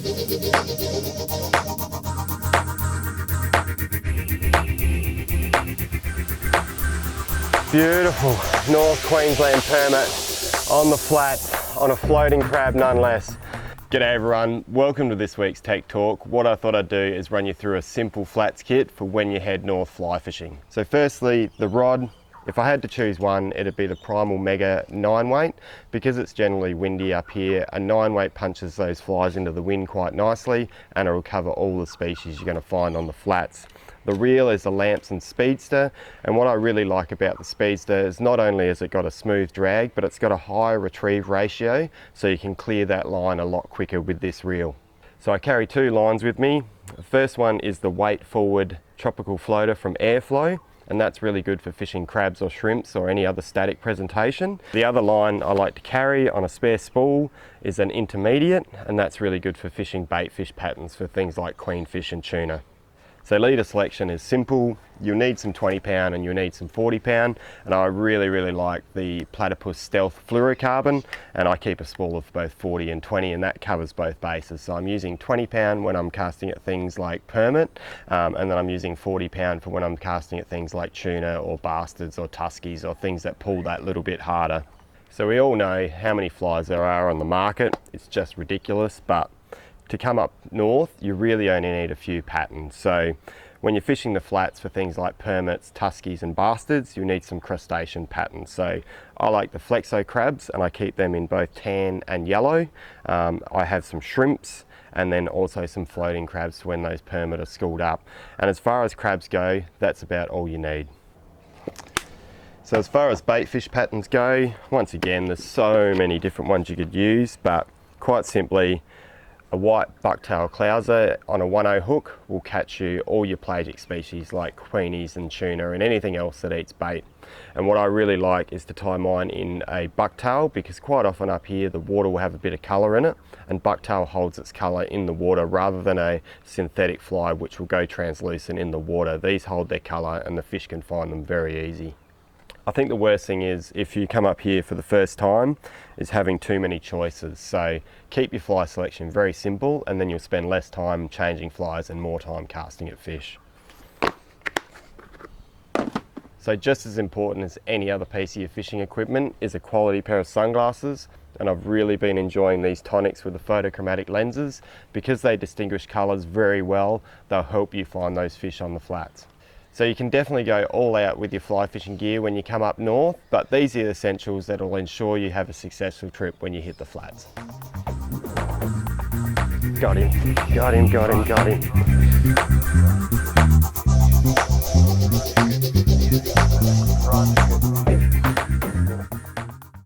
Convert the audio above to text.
Beautiful North Queensland permit on the flats on a floating crab nonetheless. G'day everyone, welcome to this week's Tech Talk. What I thought I'd do is run you through a simple flats kit for when you head north fly fishing. So firstly, the rod. If I had to choose one, it'd be the Primal Mega 9-weight. Because it's generally windy up here, a 9-weight punches those flies into the wind quite nicely and it'll cover all the species you're going to find on the flats. The reel is the Lamson Speedster, and what I really like about the Speedster is not only has it got a smooth drag, but it's got a high retrieve ratio, so you can clear that line a lot quicker with this reel. So I carry two lines with me. The first one is the weight forward tropical floater from Airflow, and that's really good for fishing crabs or shrimps or any other static presentation. The other line I like to carry on a spare spool is an intermediate, and that's really good for fishing baitfish patterns for things like queenfish and tuna. So leader selection is simple. You'll need some 20-pound and you'll need some 40-pound, and I really like the Platypus Stealth Fluorocarbon, and I keep a spool of both 40 and 20, and that covers both bases. So I'm using 20-pound when I'm casting at things like permit, and then I'm using 40-pound for when I'm casting at things like tuna or bastards or tuskies or things that pull that little bit harder. So we all know how many flies there are on the market. It's just ridiculous, but to come up north, you really only need a few patterns. So when you're fishing the flats for things like permits, tuskies and bastards, you need some crustacean patterns. So I like the flexo crabs, and I keep them in both tan and yellow. I have some shrimps and then also some floating crabs when those permit are schooled up. And as far as crabs go, that's about all you need. So as far as baitfish patterns go, once again, there's so many different ones you could use, but quite simply, a white bucktail clouser on a 1/0 hook will catch you all your pelagic species like queenies and tuna and anything else that eats bait. And what I really like is to tie mine in a bucktail, because quite often up here the water will have a bit of colour in it, and bucktail holds its colour in the water rather than a synthetic fly which will go translucent in the water. These hold their colour and the fish can find them very easy. I think the worst thing is if you come up here for the first time is having too many choices. So keep your fly selection very simple, and then you'll spend less time changing flies and more time casting at fish. So just as important as any other piece of your fishing equipment is a quality pair of sunglasses, and I've really been enjoying these Tonics with the photochromatic lenses. Because they distinguish colours very well, they'll help you find those fish on the flats. So you can definitely go all out with your fly fishing gear when you come up north, but these are the essentials that will ensure you have a successful trip when you hit the flats. Got him.